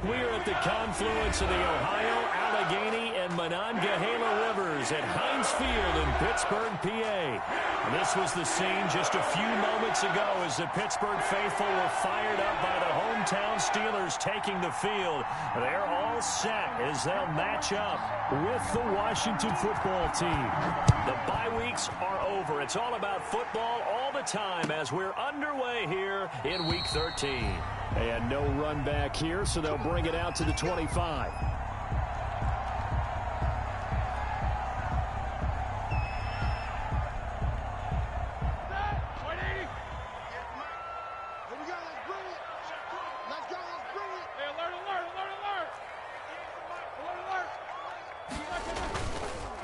We are at the confluence of the Ohio, Allegheny, and Monongahela Rivers at Heinz Field in Pittsburgh, PA. This was the scene just a few moments ago as the Pittsburgh faithful were fired up by the hometown Steelers taking the field. They're all set as they'll match up with the Washington football team. The bye weeks are over. It's all about football all the time as we're underway here in Week 13. And no run back here, so they'll bring it out to the 25.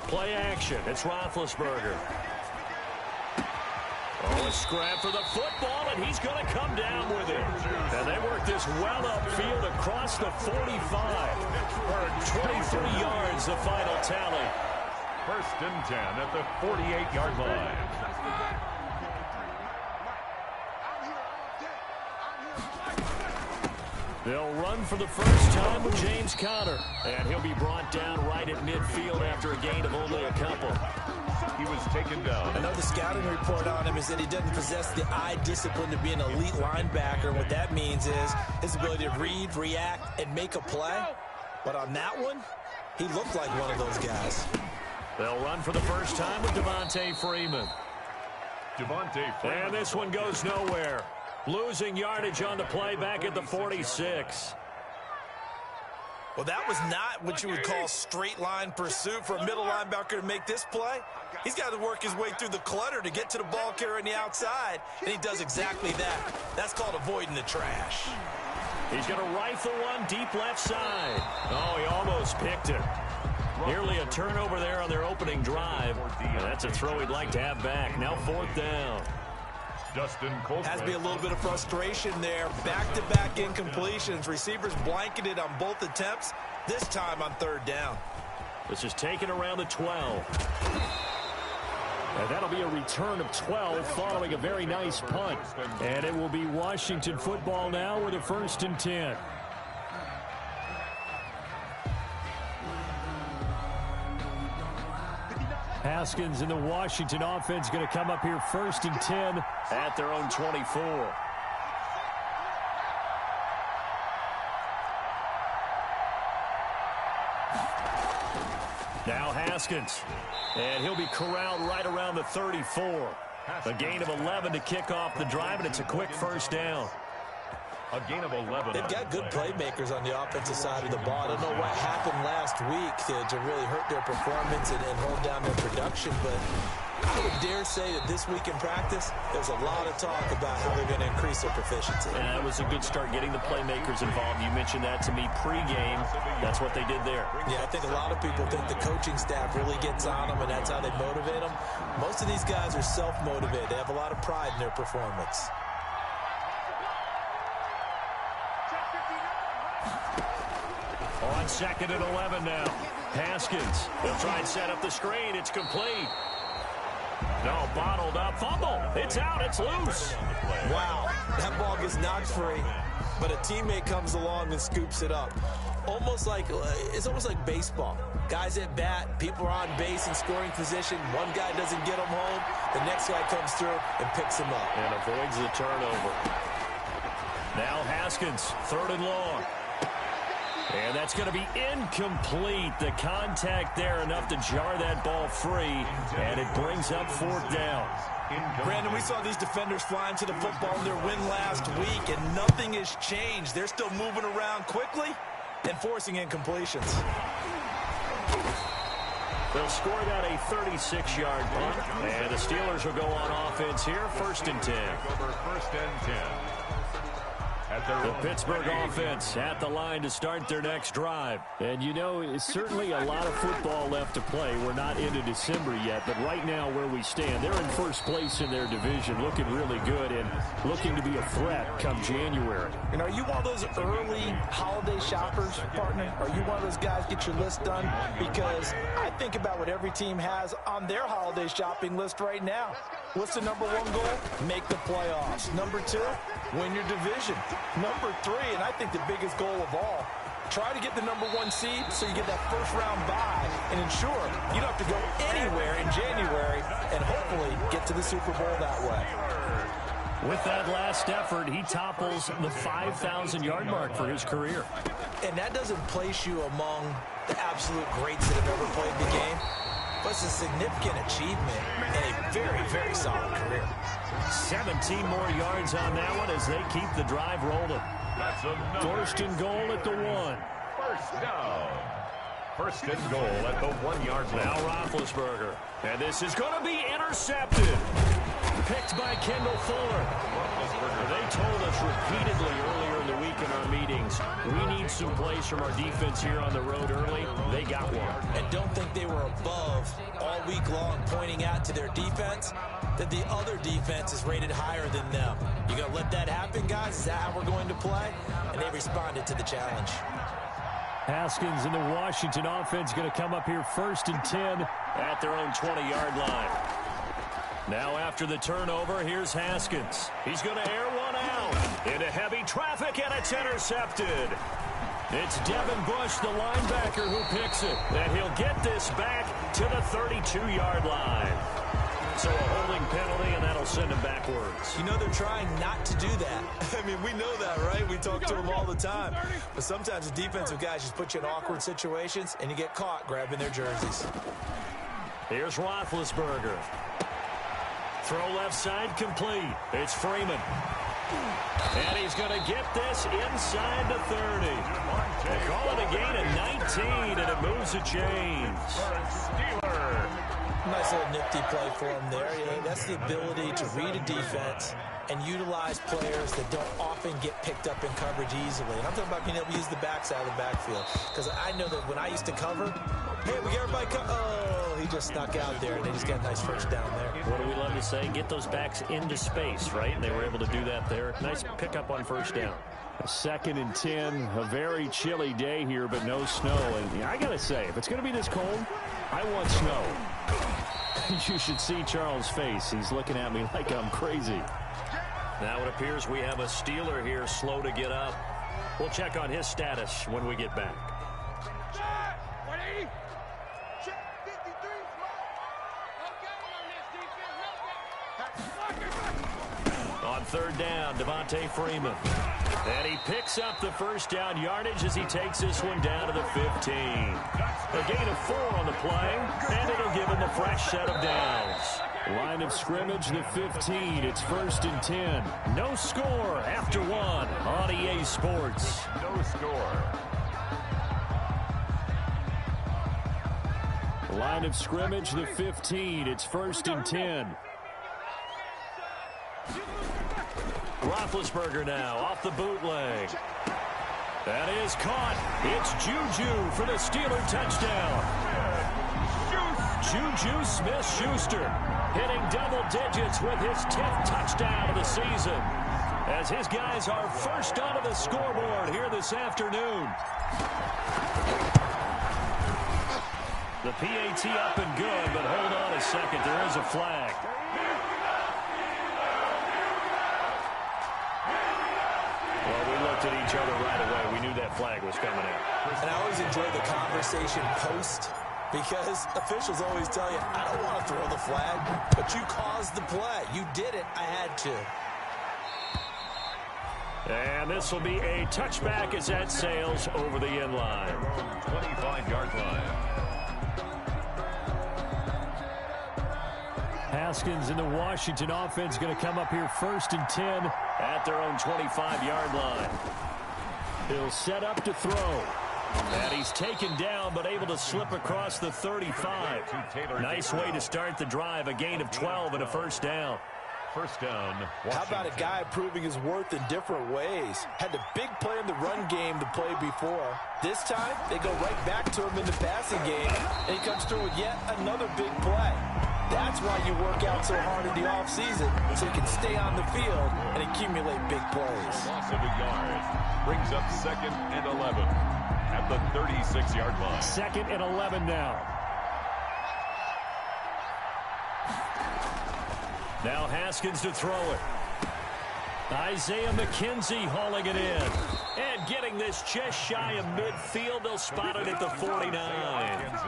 Play action. It's Roethlisberger. Oh, a scrap for the football, and he's going to come down with it. And they work this well upfield across the 45. For 23 yards, the final tally. 1st and 10 at the 48-yard line. They'll run for the first time with James Conner. And he'll be brought down right at midfield after a gain of only a couple. He was taken down. I know the scouting report on him is that he doesn't possess the eye discipline to be an elite linebacker. What that means is his ability to read, react, and make a play. But on that one, he looked like one of those guys. They'll run for the first time with Devontae Freeman. And this one goes nowhere. Losing yardage on the play back at the 46. Well, that was not what you would call straight line pursuit for a middle linebacker to make this play. He's got to work his way through the clutter to get to the ball carrier on the outside, and he does exactly that. That's called avoiding the trash. He's going to rifle one deep left side. Oh, he almost picked it. Nearly a turnover there on their opening drive. And that's a throw he'd like to have back. Now 4th down. Has to be a little bit of frustration there. Back-to-back incompletions. Receivers blanketed on both attempts, this time on 3rd down. This is taken around the 12. And that'll be a return of 12 following a very nice punt. And it will be Washington football now with a 1st and 10. Haskins in the Washington offense going to come up here 1st and 10 at their own 24. Now Haskins. And he'll be corralled right around the 34. A gain of 11 to kick off the drive, and it's a quick 1st down. A gain of 11. They've got good playmakers on the offensive side of the ball. I don't know what happened last week to really hurt their performance and hold down their production, but I would dare say that this week in practice, there's a lot of talk about how they're going to increase their proficiency. And that was a good start getting the playmakers involved. You mentioned that to me pregame. That's what they did there. Yeah, I think a lot of people think the coaching staff really gets on them, and that's how they motivate them. Most of these guys are self-motivated. They have a lot of pride in their performance. On 2nd and 11 now. Haskins. They'll try and set up the screen. It's complete. No, bottled up. Fumble. It's out. It's loose. Wow. That ball gets knocked free, but a teammate comes along and scoops it up. It's almost like baseball. Guys at bat, people are on base in scoring position. One guy doesn't get them home. The next guy comes through and picks him up. And avoids the turnover. Now Haskins, 3rd and long. And that's going to be incomplete. The contact there enough to jar that ball free, and it brings up 4th down. Brandon, we saw these defenders flying to the football in their win last week, and nothing has changed. They're still moving around quickly and forcing incompletions. They'll score that a 36-yard punt, and the Steelers will go on offense here, 1st and 10. 1st and 10. The Pittsburgh offense at the line to start their next drive. And, you know, it's certainly a lot of football left to play. We're not into December yet, but right now where we stand, they're in 1st place in their division, looking really good and looking to be a threat come January. And are you one of those early holiday shoppers, partner? Are you one of those guys get your list done? Because I think about what every team has on their holiday shopping list right now. What's the number 1 goal? Make the playoffs. Number 2, win your division. Number 3, and I think the biggest goal of all, Try to get the #1 seed so you get that first-round bye and ensure you don't have to go anywhere in January and hopefully get to the Super Bowl that way. With that last effort, he topples the 5,000-yard mark for his career. And that doesn't place you among the absolute greats that have ever played the game, but it's a significant achievement and a very, very solid career. 17 more yards on that one as they keep the drive rolling. That's another. First and goal at the 1. First down. First and goal at the 1-yard line. Now Roethlisberger. And this is going to be intercepted. Picked by Kendall Fuller. They told us repeatedly earlier in the week in our meetings, we need some plays from our defense here on the road early. They got one. And don't think they were above all week long pointing out to their defense that the other defense is rated higher than them. You going to let that happen, guys? Is that how we're going to play? And they responded to the challenge. Haskins and the Washington offense going to come up here first and 10 at their own 20-yard line. Now after the turnover, here's Haskins. He's going to air one out into heavy traffic, and it's intercepted. It's Devin Bush, the linebacker, who picks it. And he'll get this back to the 32-yard line. So a holding penalty, and that'll send him backwards. You know they're trying not to do that. I mean, we know that, right? We talk to them all the time. But sometimes the defensive guys just put you in awkward situations, and you get caught grabbing their jerseys. Here's Roethlisberger. Throw left side complete. It's Freeman. And he's going to get this inside the 30. They call it a gain of 19, and it moves the chains. Nice little nifty play for him there. Yeah, that's the ability to read a defense and utilize players that don't often get picked up in coverage easily. And I'm talking about being able to use the backside of the backfield. Because I know that when I used to cover, hey, we get everybody oh, he just snuck out there, and they just got a nice first down there. What do we love to say? Get those backs into space, right? And they were able to do that there. Nice pickup on first down. A 2nd and 10, a very chilly day here, but no snow. And I got to say, if it's going to be this cold, I want snow. You should see Charles' face. He's looking at me like I'm crazy. Now it appears we have a Steeler here slow to get up. We'll check on his status when we get back. On third down, Devontae Freeman. And he picks up the first down yardage as he takes this one down to the 15. A gain of 4 on the play, and it'll give him a fresh set of downs. Line of scrimmage, the 15. It's first and 10. No score after 1 on EA Sports. No score. Line of scrimmage, the 15. It's first and 10. Roethlisberger now off the bootleg. That is caught. It's Juju for the Steeler touchdown. Juju Smith-Schuster hitting double digits with his 10th touchdown of the season, as his guys are first onto the scoreboard here this afternoon. The PAT up and good, but hold on a second. There is a flag. Well, we looked at each other right away. We knew that flag was coming out. And I always enjoy the conversation post, because officials always tell you, I don't want to throw the flag, but you caused the play. You did it. I had to. And this will be a touchback as that sails over the end line. 25-yard line. Haskins and the Washington offense going to come up here first and 10 at their own 25-yard line. He'll set up to throw. And he's taken down, but able to slip across the 35. Nice way to start the drive. A gain of 12 and a first down. First down, Washington. How about a guy proving his worth in different ways? Had the big play in the run game the play before. This time, they go right back to him in the passing game, and he comes through with yet another big play. That's why you work out so hard in the offseason, so you can stay on the field and accumulate big plays. Loss of a yard brings up 2nd and 11 at the 36-yard line. 2nd and 11 now. Now Haskins to throw it. Isaiah McKenzie hauling it in. And getting this just shy of midfield. They'll spot it at the 49.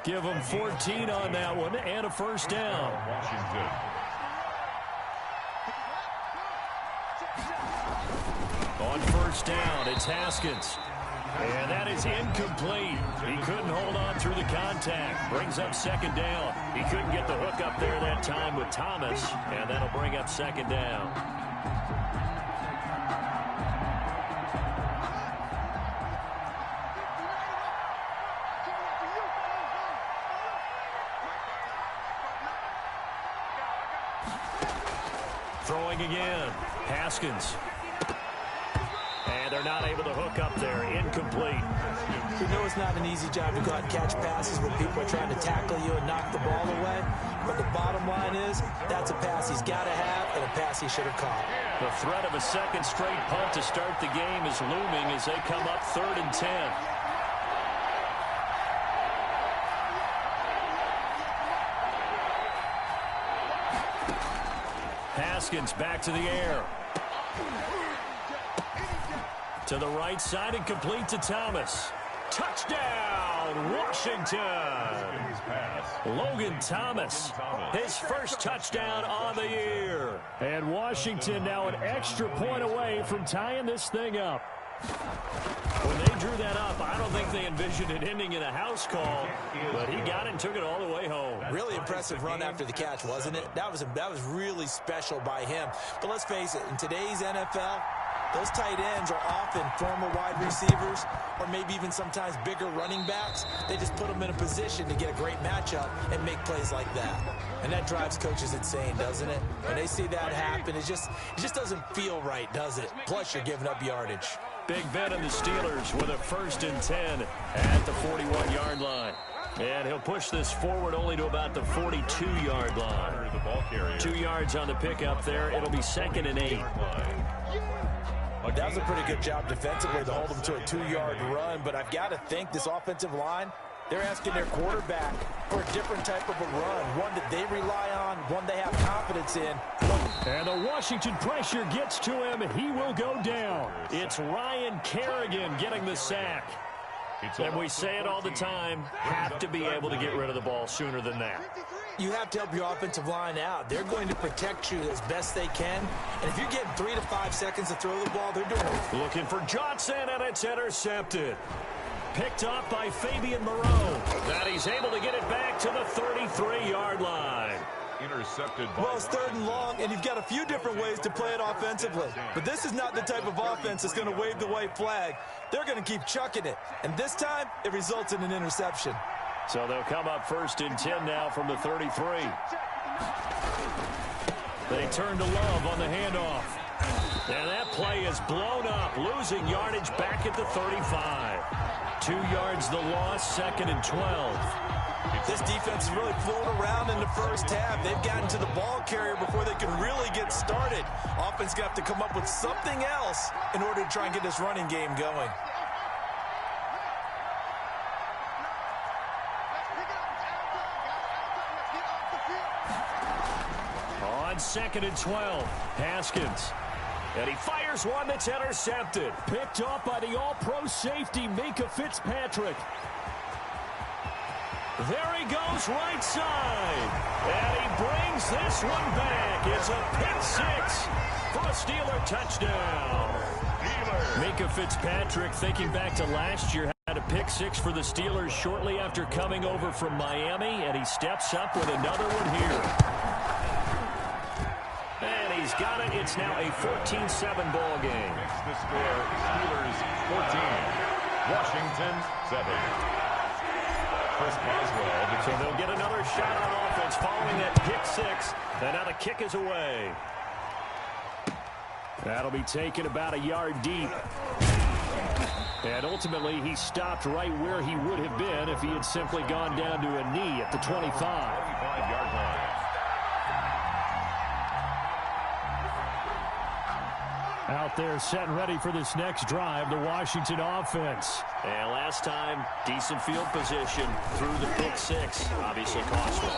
Give them 14 on that one and a first down. Washington. On first down, it's Haskins. And that is incomplete. He couldn't hold on through the contact. Brings up second down. He couldn't get the hook up there that time with Thomas. And that'll bring up second down. Throwing again. Haskins. And they're not able to hook up there. Incomplete. We know it's not an easy job to go out and catch passes when people are trying to tackle you and knock the ball away. But the bottom line is, that's a pass he's got to have and a pass he should have caught. The threat of a second straight punt to start the game is looming as they come up 3rd and 10. Haskins back to the air. To the right side and complete to Thomas. Touchdown, Washington. Logan Thomas, his first touchdown on the year. And Washington now an extra point away from tying this thing up. When they drew that up, I don't think they envisioned it ending in a house call, but he got it and took it all the way home. Really impressive run after the catch, wasn't it? That was really special by him. But let's face it, in today's NFL, those tight ends are often former wide receivers or maybe even sometimes bigger running backs. They just put them in a position to get a great matchup and make plays like that. And that drives coaches insane, doesn't it? When they see that happen, it just doesn't feel right, does it? Plus, you're giving up yardage. Big Ben and the Steelers with a 1st and 10 at the 41-yard line. And he'll push this forward only to about the 42-yard line. 2 yards on the pickup there. It'll be 2nd and 8. That was a pretty good job defensively to hold them to a 2-yard run, but I've got to think this offensive line, they're asking their quarterback for a different type of a run, one that they rely on, one they have confidence in. And the Washington pressure gets to him. He will go down. It's Ryan Kerrigan getting the sack. And we say it all the time, have to be able to get rid of the ball sooner than that. You have to help your offensive line out. They're going to protect you as best they can. And if you're getting 3 to 5 seconds to throw the ball, they're doing it. Looking for Johnson, and it's intercepted. Picked off by Fabian Moreau. That he's able to get it back to the 33-yard line. Intercepted. Well, it's 3rd and long, and you've got a few different ways to play it offensively. But this is not the type of offense that's going to wave the white flag. They're going to keep chucking it. And this time, it results in an interception. So they'll come up 1st and 10 now from the 33. They turn to Love on the handoff. And that play is blown up, losing yardage back at the 35. 2 yards the loss, 2nd and 12. This defense has really flown around in the first half. They've gotten to the ball carrier before they can really get started. Offense going to have to come up with something else in order to try and get this running game going. On 2nd and 12, Haskins. And he fires one that's intercepted. Picked off by the all-pro safety, Minkah Fitzpatrick. There he goes, right side. And he brings this one back. It's a pick 6 for a Steeler touchdown. Minkah Fitzpatrick, thinking back to last year, had a pick 6 for the Steelers shortly after coming over from Miami, and he steps up with another one here. And he's got it. It's now a 14-7 ball game. The score, Steelers 14, Washington 7. Chris Boswell. So they'll get another shot on offense following that pick 6. And now the kick is away. That'll be taken about a yard deep. And ultimately, he stopped right where he would have been if he had simply gone down to a knee at the 25. 25-yard line. Out there set and ready for this next drive, the Washington offense. And last time, decent field position through the pick 6. Obviously cost them.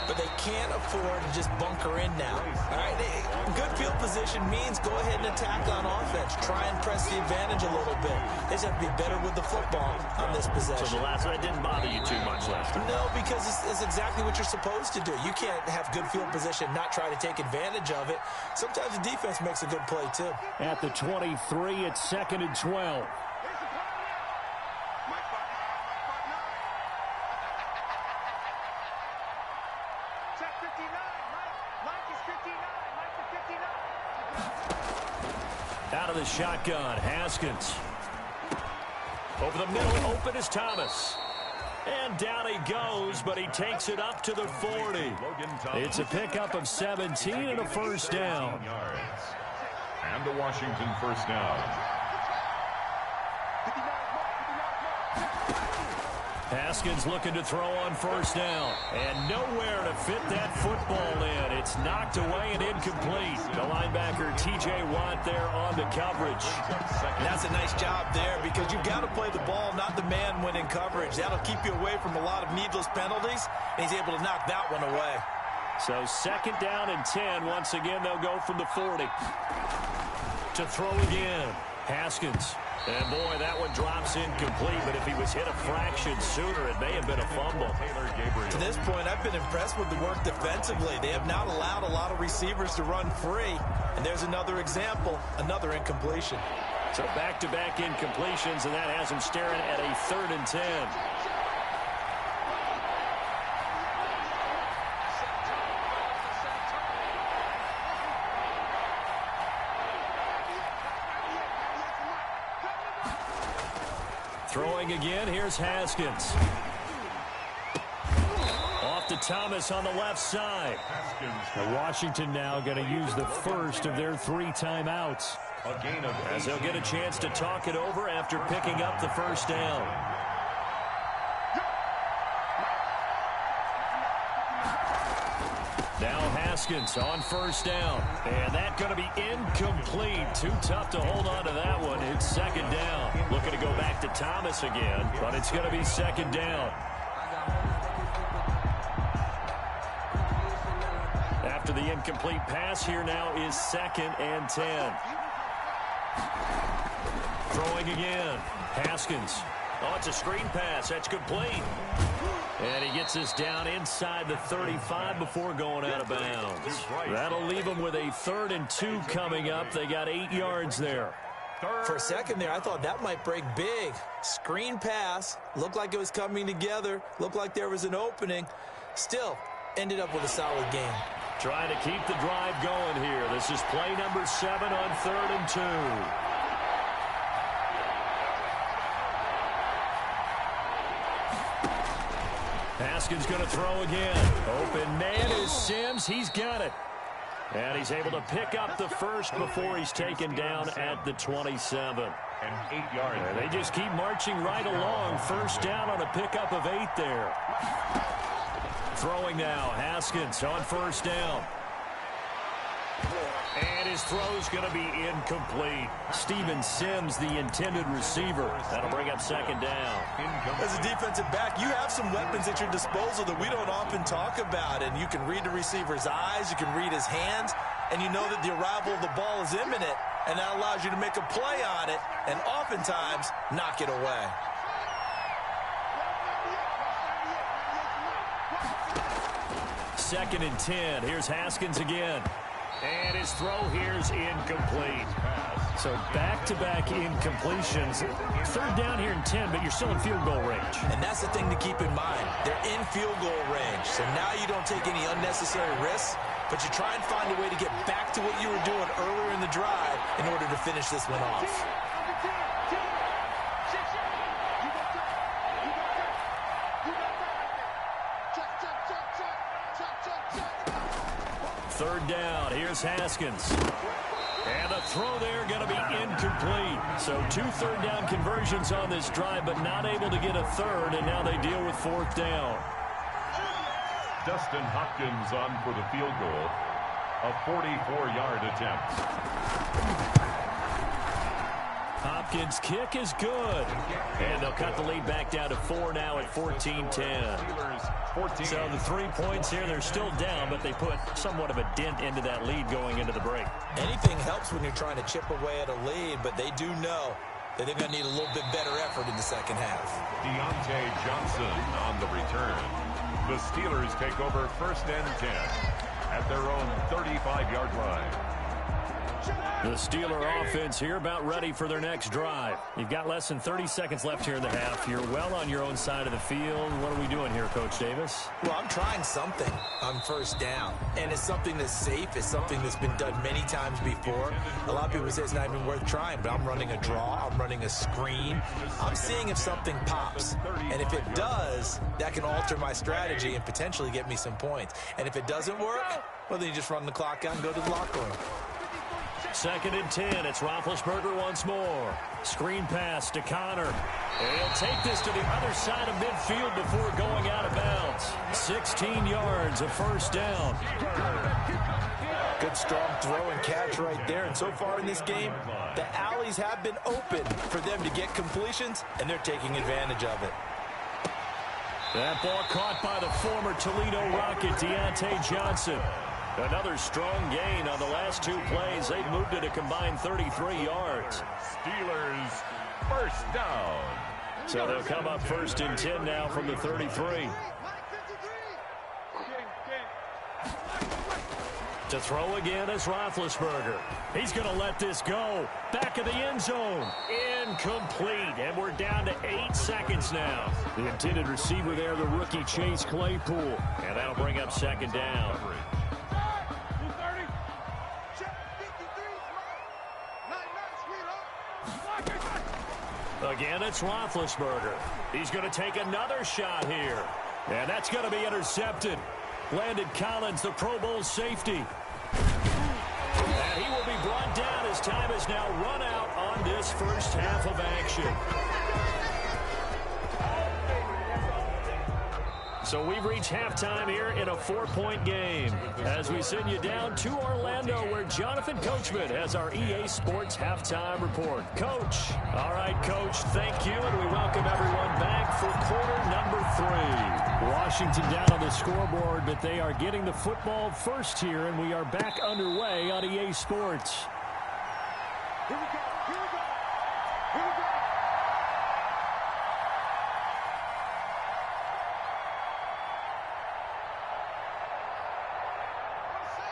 but they can't afford to just bunker in now. All right, good field position means go ahead and attack on offense. Try and press the advantage a little bit. They just have to be better with the football on this possession. So the last one didn't bother you too much last time? No, because it's exactly what you're supposed to do. You can't have good field position, not try to take advantage of it. Sometimes the defense makes a good play, too. At the 23, it's 2nd and 12. Out of the shotgun, Haskins. Over the middle, open is Thomas. And down he goes, but he takes it up to the 40. It's a pickup of 17 and a first down. And the Washington first down. Haskins looking to throw on first down. And nowhere to fit that football in. It's knocked away and incomplete. The linebacker, T.J. Watt, there on the coverage. That's a nice job there because you've got to play the ball, not the man when in coverage. That'll keep you away from a lot of needless penalties, and he's able to knock that one away. So 2nd down and 10. Once again, they'll go from the 40. To throw again, Haskins. And, boy, that one drops incomplete, but if he was hit a fraction sooner, it may have been a fumble. To this point, I've been impressed with the work defensively. They have not allowed a lot of receivers to run free. And there's another example, another incompletion. So back-to-back incompletions, and that has him staring at a 3rd and 10. Throwing again, here's Haskins. Off to Thomas on the left side. Now Washington now going to use the first of their 3 timeouts, as they'll get a chance to talk it over after picking up the first down. Now Haskins on first down. And that's going to be incomplete. Too tough to hold on to that one. It's 2nd down. Looking to go back to Thomas again, but it's going to be 2nd down. After the incomplete pass, here now is 2nd and 10. Throwing again. Haskins. Oh, it's a screen pass. That's complete. And he gets this down inside the 35 before going out of bounds. That'll leave him with a 3rd and 2 coming up. They got 8 yards there. For a second there, I thought that might break big. Screen pass. Looked like it was coming together. Looked like there was an opening. Still, ended up with a solid game. Trying to keep the drive going here. This is play number 7 on 3rd and 2. Haskins going to throw again. Open man is Sims. He's got it. And he's able to pick up the first before he's taken down at the 27. And 8 yards. And they just keep marching right along. First down on a pickup of 8 there. Throwing now. Haskins on first down. And his throw's going to be incomplete. Steven Sims, the intended receiver. That'll bring up 2nd down. As a defensive back, you have some weapons at your disposal that we don't often talk about. And you can read the receiver's eyes, you can read his hands, and you know that the arrival of the ball is imminent. And that allows you to make a play on it and oftentimes knock it away. Second and 10. Here's Haskins again. And his throw here's incomplete. So back-to-back incompletions. 3rd down here and 10, but you're still in field goal range. And that's the thing to keep in mind. They're in field goal range. So now you don't take any unnecessary risks, but you try and find a way to get back to what you were doing earlier in the drive in order to finish this one off. Third down. Here's Haskins. And the throw there going to be incomplete. So 2 third-down conversions on this drive, but not able to get a third, and now they deal with 4th down. Dustin Hopkins on for the field goal. A 44-yard attempt. Haskins' kick is good. And they'll cut the lead back down to 4 now at 14-10. So the 3 points here, they're still down, but they put somewhat of a dent into that lead going into the break. Anything helps when you're trying to chip away at a lead, but they do know that they're going to need a little bit better effort in the second half. Deontay Johnson on the return. The Steelers take over 1st and 10 at their own 35-yard line. The Steeler offense here about ready for their next drive. You've got less than 30 seconds left here in the half. You're well on your own side of the field. What are we doing here, Coach Davis? Well, I'm trying something on 1st down, and it's something that's safe. It's something that's been done many times before. A lot of people say it's not even worth trying, but I'm running a draw. I'm running a screen. I'm seeing if something pops, and if it does, that can alter my strategy and potentially get me some points. And if it doesn't work, well, then you just run the clock out and go to the locker room. 2nd and 10. It's Roethlisberger once more. Screen pass to Connor. And he'll take this to the other side of midfield before going out of bounds. 16 yards, a 1st down. Good strong throw and catch right there. And so far in this game, the alleys have been open for them to get completions, and they're taking advantage of it. That ball caught by the former Toledo Rocket, Deontay Johnson. Another strong gain on the last 2 plays. They've moved it a combined 33 yards. Steelers 1st down. So they'll come up 1st and 10 now from the 33. To throw again is Roethlisberger. He's going to let this go. Back of the end zone. Incomplete. And we're down to 8 seconds now. The intended receiver there, the rookie Chase Claypool. And that'll bring up 2nd down. Again, it's Roethlisberger. He's going to take another shot here. And that's going to be intercepted. Landon Collins, the Pro Bowl safety. And he will be brought down as time has now run out on this 1st half of action. So we've reached halftime here in a 4-point game as we send you down to Orlando where Jonathan Coachman has our EA Sports halftime report. Coach. All right, Coach, thank you, and we welcome everyone back for quarter number 3. Washington down on the scoreboard, but they are getting the football first here, and we are back underway on EA Sports. Here we go, here we go, here we go.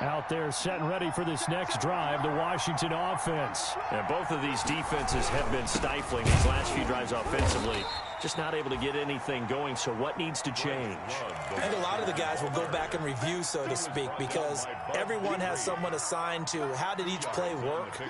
Out there setting ready for this next drive, the Washington offense. And both of these defenses have been stifling these last few drives offensively. Just not able to get anything going, so what needs to change? I think a lot of the guys will go back and review, so to speak, because everyone has someone assigned to how did each play work.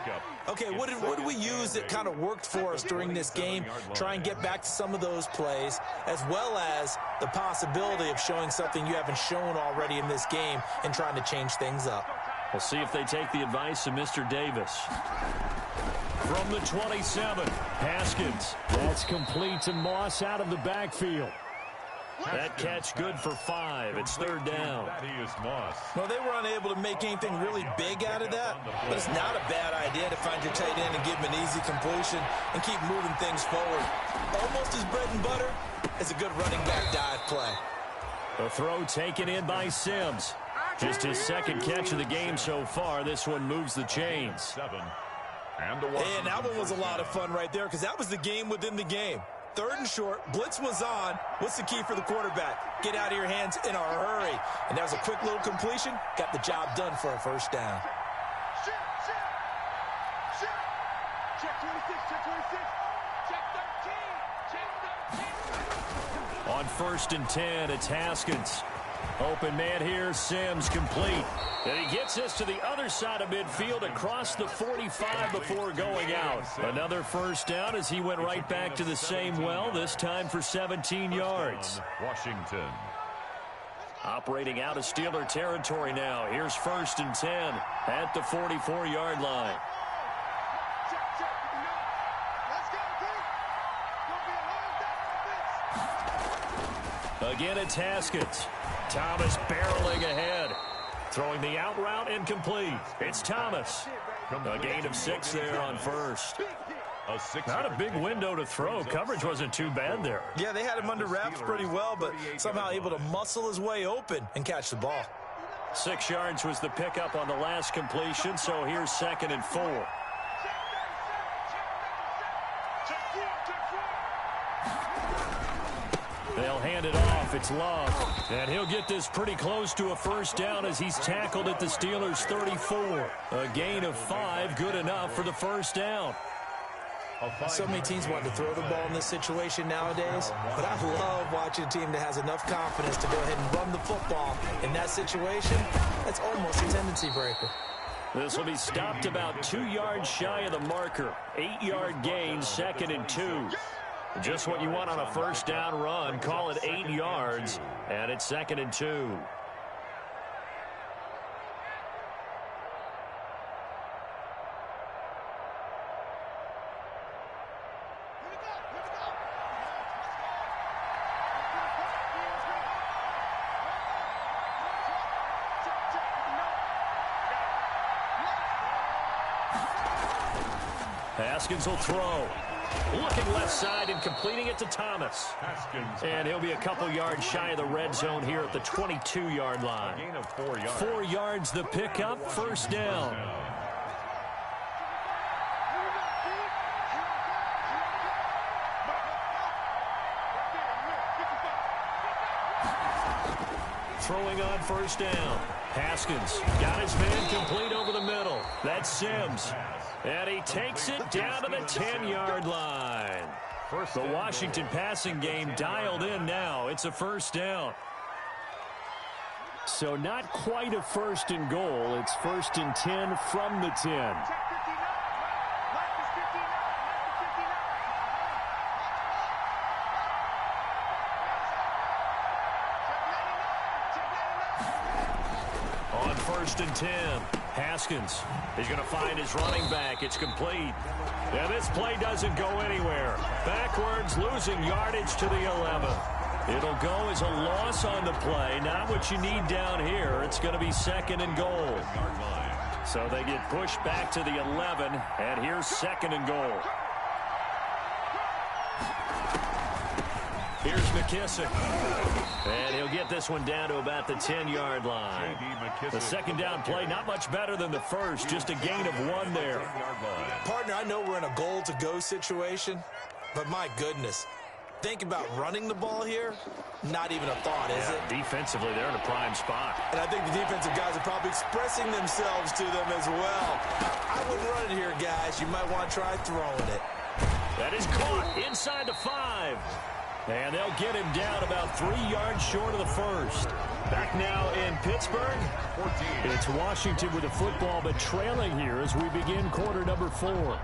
Okay, what did we use that kind of worked for us during this game? Try and get back to some of those plays, as well as the possibility of showing something you haven't shown already in this game and trying to change things up. We'll see if they take the advice of Mr. Davis. From the 27, Haskins. That's complete to Moss out of the backfield. That catch good for 5. It's 3rd down. Well, they were unable to make anything really big out of that, but it's not a bad idea to find your tight end and give him an easy completion and keep moving things forward. Almost as bread and butter as a good running back dive play. The throw taken in by Sims. Just his 2nd catch of the game so far. This one moves the chains. And that one was a lot of fun right there because that was the game within the game. 3rd and short, blitz was on. What's the key for the quarterback? Get out of your hands in a hurry. And that was a quick little completion. Got the job done for a 1st down. Check 26, check 26, check 13, check 13. On 1st and 10, it's Haskins. Open man here, Sims complete. And he gets us to the other side of midfield across the 45 before going out. Another 1st down as he went right back to the same well, this time for 17 yards. Washington. Operating out of Steeler territory now. Here's 1st and 10 at the 44-yard line. Again, it's Haskins. Thomas barreling ahead. Throwing the out route incomplete. It's Thomas. A gain of 6 there on 1st. Not a big window to throw. Coverage wasn't too bad there. Yeah, they had him under wraps pretty well, but somehow able to muscle his way open and catch the ball. 6 yards was the pickup on the last completion, so here's 2nd and 4. They'll hand it off. It's Love. And he'll get this pretty close to a first down as he's tackled at the Steelers' 34. A gain of 5, good enough for the first down. So many teams want to throw the ball in this situation nowadays, but I love watching a team that has enough confidence to go ahead and run the football. In that situation, that's almost a tendency breaker. This will be stopped about 2 yards shy of the marker. 8-yard gain, 2nd and 2. Just what you want on a first down run. Call it 8 yards, and it's 2nd and 2. Haskins will throw. Looking left side and completing it to Thomas. And he'll be a couple yards shy of the red zone here at the 22-yard line. Gain of 4 yards. 4 yards the pickup, first down. Throwing on first down. Haskins got his man complete over the middle. That's Sims. And he takes it down to the 10-yard line. The Washington passing game dialed in now. It's a first down. So not quite a first and goal. It's 1st and 10 from the 10. On 1st and 10, Haskins is going to find his running back. It's complete. And this play doesn't go anywhere. Backwards, losing yardage to the 11. It'll go as a loss on the play. Not what you need down here. It's going to be 2nd and goal. So they get pushed back to the 11, and here's 2nd and goal. Here's McKissick. And he'll get this one down to about the 10-yard line. The second down play, not much better than the first, just a gain of 1 there. Partner, I know we're in a goal-to-go situation, but my goodness, think about running the ball here, not even a thought, is it? Defensively, they're in a prime spot. And I think the defensive guys are probably expressing themselves to them as well. I wouldn't run it here, guys. You might want to try throwing it. That is caught inside the 5. And they'll get him down about 3 yards short of the first. Back now in Pittsburgh. It's Washington with the football, but trailing here as we begin quarter number 4.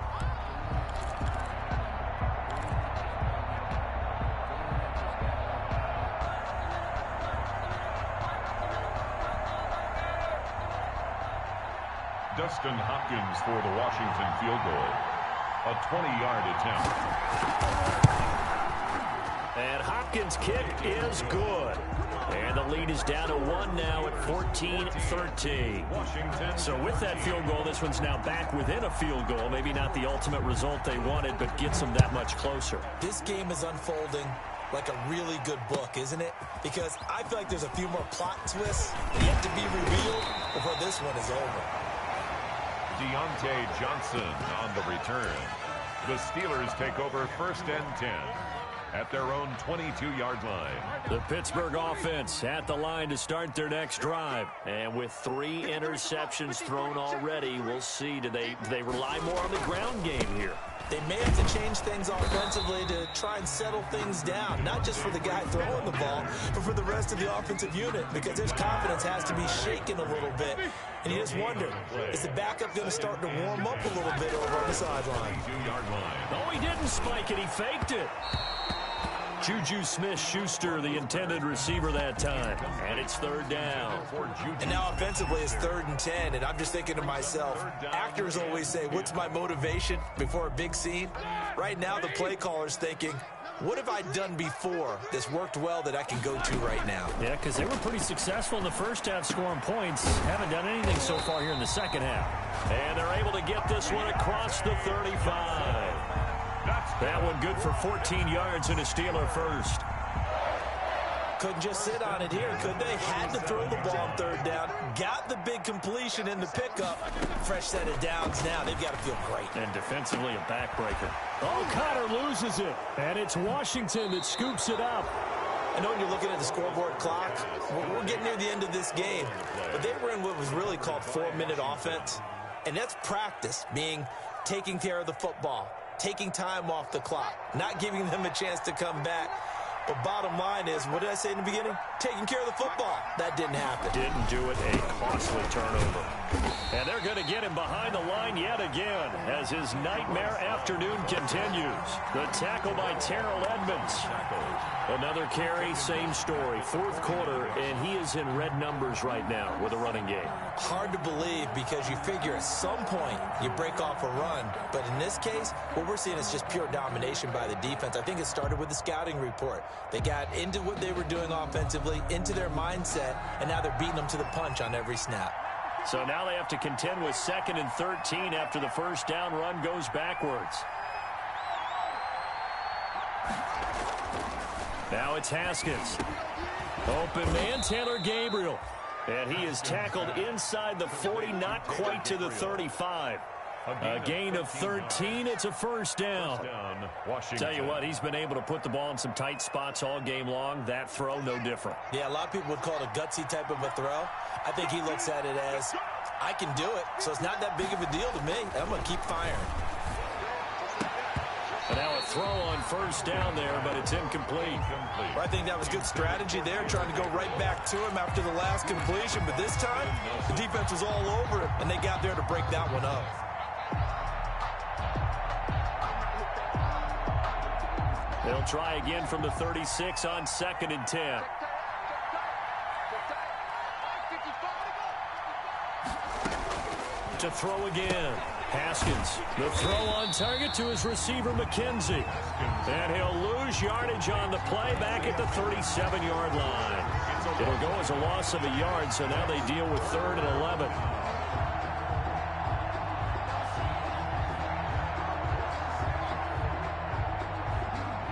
Dustin Hopkins for the Washington field goal. A 20-yard attempt. And Hopkins' kick is good. And the lead is down to 1 now at 14-13. So with that field goal, this one's now back within a field goal. Maybe not the ultimate result they wanted, but gets them that much closer. This game is unfolding like a really good book, isn't it? Because I feel like there's a few more plot twists yet to be revealed before this one is over. Deontay Johnson on the return. The Steelers take over 1st and 10. At their own 22-yard line. The Pittsburgh offense at the line to start their next drive. And with 3 interceptions thrown already, we'll see. Do they rely more on the ground game here? They may have to change things offensively to try and settle things down. Not just for the guy throwing the ball, but for the rest of the offensive unit. Because his confidence has to be shaken a little bit. And you just wonder, is the backup going to start to warm up a little bit over on the sideline? No, he didn't spike it. He faked it. Juju Smith-Schuster, the intended receiver that time. And it's 3rd down. And now offensively it's 3rd and 10. And I'm just thinking to myself, actors always say, what's my motivation before a big scene? Right now the play caller's thinking, what have I done before that's worked well that I can go to right now? Yeah, because they were pretty successful in the first half scoring points. Haven't done anything so far here in the second half. And they're able to get this one across the 35. That one good for 14 yards and a Steeler first. Couldn't just sit on it here, could they? Had to throw the ball on third down. Got the big completion in the pickup. Fresh set of downs now. They've got to feel great. And defensively a backbreaker. Oh, Connor loses it. And it's Washington that scoops it up. I know when you're looking at the scoreboard clock, we're getting near the end of this game. But they were in what was really called 4-minute offense. And that's practice, meaning taking care of the football, taking time off the clock, not giving them a chance to come back. But bottom line is, what did I say in the beginning? Taking care of the football. That didn't happen. Didn't do it. A costly turnover. And they're going to get him behind the line yet again as his nightmare afternoon continues. The tackle by Terrell Edmonds. Another carry, same story. Fourth quarter, and he is in red numbers right now with a running game. Hard to believe because you figure at some point you break off a run. But in this case, what we're seeing is just pure domination by the defense. I think it started with the scouting report. They got into what they were doing offensively, into their mindset, and now they're beating them to the punch on every snap. So now they have to contend with 2nd and 13 after the first down run goes backwards. Now it's Haskins. Open man, Taylor Gabriel. And he is tackled inside the 40, not quite to the 35. A gain of 13. It's a first down. Tell you what, he's been able to put the ball in some tight spots all game long. That throw, no different. Yeah, a lot of people would call it a gutsy type of a throw. I think he looks at it as, I can do it, so it's not that big of a deal to me. I'm going to keep firing. And now a throw on first down there, but it's incomplete. Well, I think that was good strategy there, trying to go right back to him after the last completion. But this time, the defense was all over him, and they got there to break that one up. They'll try again from the 36 on 2nd and 10. To throw again. Haskins, the throw on target to his receiver, McKenzie. And he'll lose yardage on the play back at the 37-yard line. It'll go as a loss of a yard, so now they deal with 3rd and 11.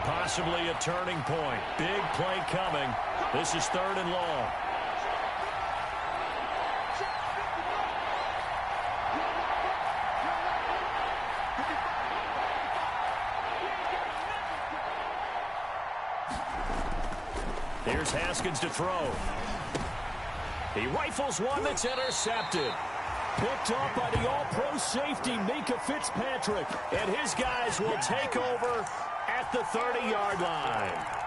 Possibly a turning point. Big play coming. This is 3rd and long. Here's Haskins to throw. He rifles one that's intercepted. Picked off by the all-pro safety, Minka Fitzpatrick. And his guys will take over at the 30-yard line.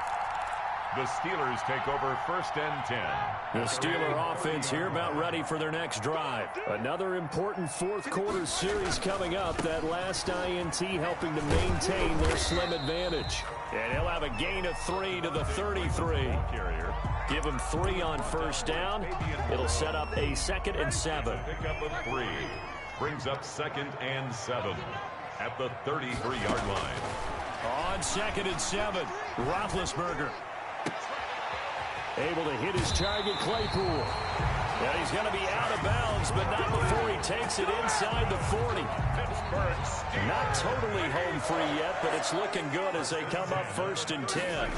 The Steelers take over 1st and 10. The Steeler offense here about ready for their next drive. Another important fourth quarter series coming up. That last INT helping to maintain their slim advantage. And he'll have a gain of 3 to the 33. Give him 3 on first down. It'll set up a 2nd and 7. Pickup of 3. Brings up 2nd and 7 at the 33-yard line. On 2nd and 7, Roethlisberger. Able to hit his target, Claypool. And he's going to be out of bounds, but not before he takes it inside the 40. Not totally home free yet, but it's looking good as they come up 1st and 10.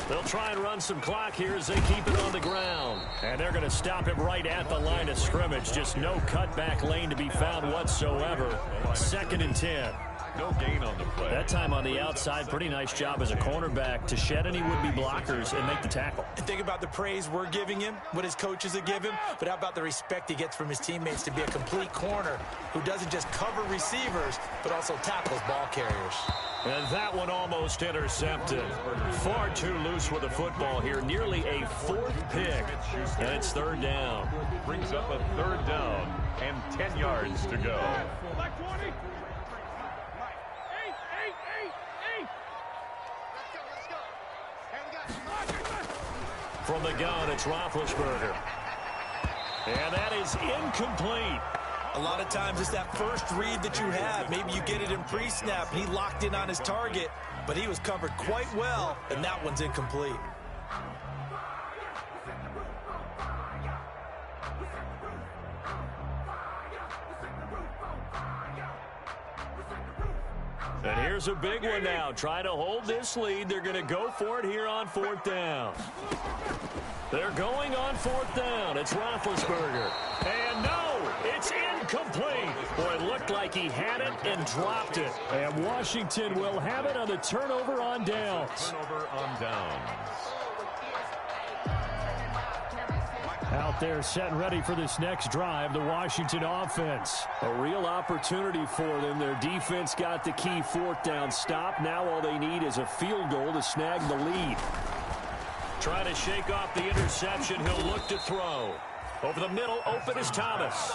They'll try and run some clock here as they keep it on the ground. And they're going to stop him right at the line of scrimmage. Just no cutback lane to be found whatsoever. 2nd and 10. No gain on the play. That time on the outside, pretty nice job as a cornerback to shed any would-be blockers and make the tackle. And think about the praise we're giving him, what his coaches have given, but how about the respect he gets from his teammates to be a complete corner who doesn't just cover receivers, but also tackles ball carriers. And that one almost intercepted. Far too loose with the football here. Nearly a 4th pick. And it's 3rd down. Brings up a 3rd down and 10 yards to go. From the gun, it's Roethlisberger. And that is incomplete. A lot of times it's that first read that you have. Maybe you get it in pre-snap. He locked in on his target, but he was covered quite well, and that one's incomplete. And here's a big one now. Trying to hold this lead. They're going to go for it here on 4th down. They're going on 4th down. It's Roethlisberger. And no, it's incomplete. Boy, it looked like he had it and dropped it. And Washington will have it on the turnover on downs. Turnover on downs. Out there set and ready for this next drive, the Washington offense. A real opportunity for them. Their defense got the key 4th down stop. Now all they need is a field goal to snag the lead. Trying to shake off the interception. He'll look to throw. Over the middle, open is Thomas.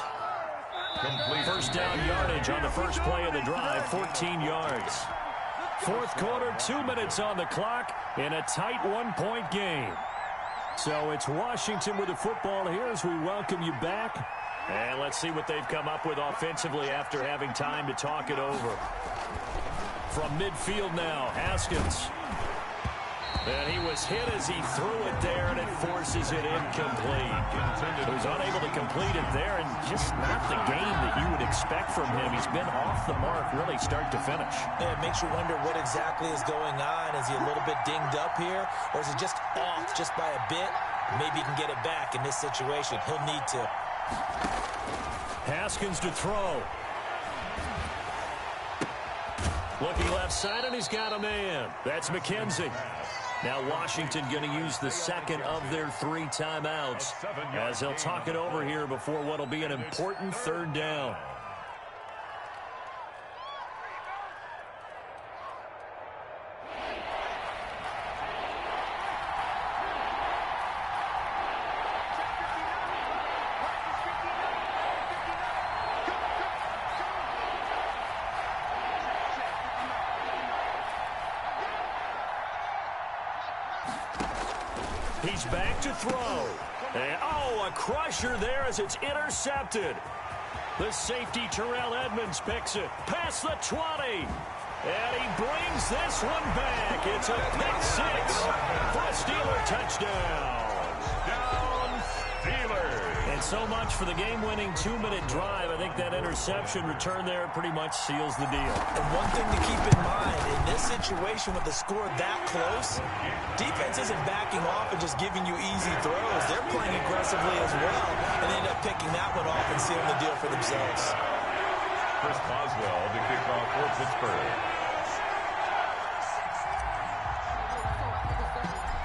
Complete. First down yardage on the first play of the drive, 14 yards. 4th quarter, 2 minutes on the clock in a tight 1-point game. So it's Washington with the football here as we welcome you back. And let's see what they've come up with offensively after having time to talk it over. From midfield now, Haskins. And he was hit as he threw it there, and it forces it incomplete. He was unable to complete it there, and just not the game that you would expect from him. He's been off the mark really start to finish. Yeah, it makes you wonder what exactly is going on. Is he a little bit dinged up here, or is it just off just by a bit? Maybe he can get it back in this situation. He'll need to. Haskins to throw. Looking left side, and he's got a man. That's McKenzie. Now Washington going to use the second of their 3 timeouts as they'll talk it over here before what will be an important 3rd down. He's back to throw. And, oh, a crusher there as it's intercepted. The safety, Terrell Edmonds, picks it past the 20. And he brings this one back. It's a pick 6 for a Steeler touchdown. Down Steelers. And so much for the game-winning 2-minute drive. I think that interception return there pretty much seals the deal. And one thing to keep in mind, in this situation with the score that close, defense isn't backing off and just giving you easy throws. They're playing aggressively as well, and they end up picking that one off and sealing the deal for themselves. Chris Boswell to kick off for Pittsburgh.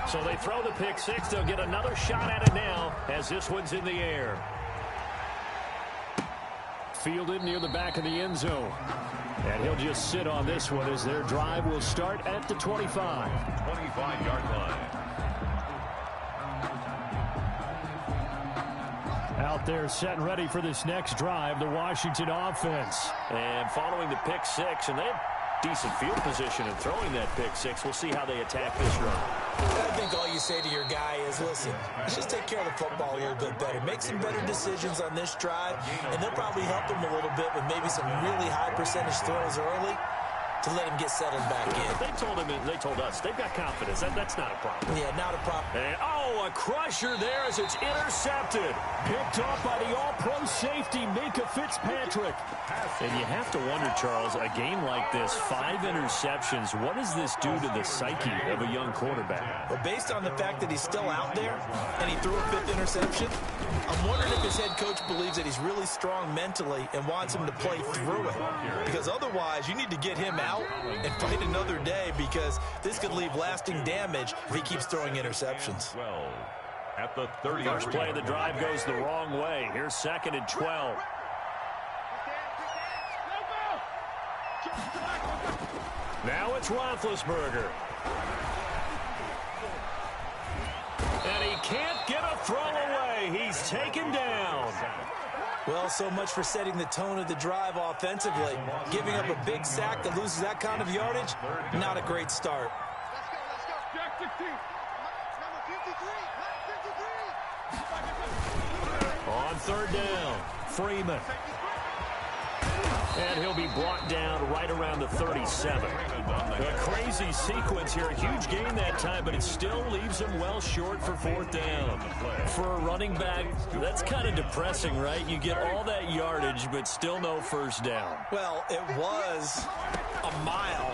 So they throw the pick 6. They'll get another shot at it now as this one's in the air. Fielded near the back of the end zone. And he'll just sit on this one as their drive will start at the 25. 25-yard line. Out there set and ready for this next drive, the Washington offense. And following the pick 6, and they have decent field position in throwing that pick 6. We'll see how they attack this run. I think all you say to your guy is, listen, let's just take care of the football a little bit better. Make some better decisions on this drive, and they'll probably help him a little bit with maybe some really high percentage throws early to let him get settled back in. They told us they've got confidence. That's not a problem. Yeah, not a problem. And, oh, a crusher there as it's intercepted. Picked off by the all-pro safety, Minka Fitzpatrick. And you have to wonder, Charles, a game like this, 5 interceptions, what does this do to the psyche of a young quarterback? But based on the fact that he's still out there and he threw a 5th interception, I'm wondering if his head coach believes that he's really strong mentally and wants him to play through it. Because otherwise, you need to get him out and fight another day, because this could leave lasting damage if he keeps throwing interceptions. 12 at the 30. First play of the drive goes the wrong way. Here's 2nd and 12. Now it's Roethlisberger. And he can't get a throw away. He's taken down. Well, so much for setting the tone of the drive offensively. Giving up a big sack that loses that kind of yardage, not a great start. On 3rd down, Freeman. And he'll be brought down right around the 37. A crazy sequence here. A huge gain that time, but it still leaves him well short for 4th down. For a running back, that's kind of depressing, right? You get all that yardage, but still no first down. Well, it was a mile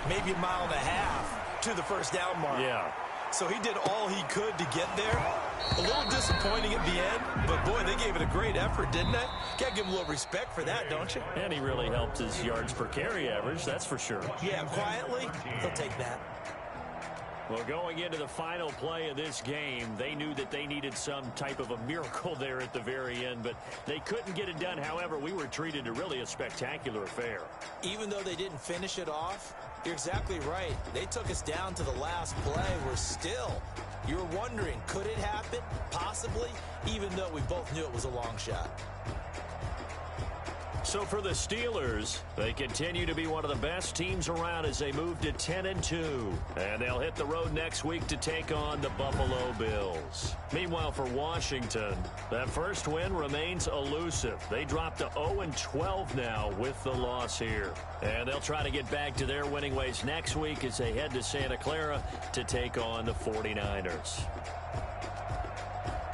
maybe a mile and a half to the first down mark. Yeah. So he did all he could to get there. A little disappointing at the end, but, boy, they gave it a great effort, didn't they? Got to give him a little respect for that, don't you? And he really helped his yards per carry average, that's for sure. Yeah, quietly, he'll take that. Well, going into the final play of this game, they knew that they needed some type of a miracle there at the very end, but they couldn't get it done. However, we were treated to really a spectacular affair. Even though they didn't finish it off, you're exactly right. They took us down to the last play. We're still, you're wondering, could it happen? Possibly, even though we both knew it was a long shot. So for the Steelers, they continue to be one of the best teams around as they move to 10-2. And they'll hit the road next week to take on the Buffalo Bills. Meanwhile, for Washington, that first win remains elusive. They dropped to 0-12 now with the loss here. And they'll try to get back to their winning ways next week as they head to Santa Clara to take on the 49ers.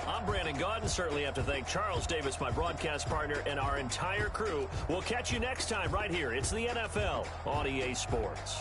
I'm Brandon Gaudin. Certainly have to thank Charles Davis, my broadcast partner, and our entire crew. We'll catch you next time right here. It's the NFL on EA Sports.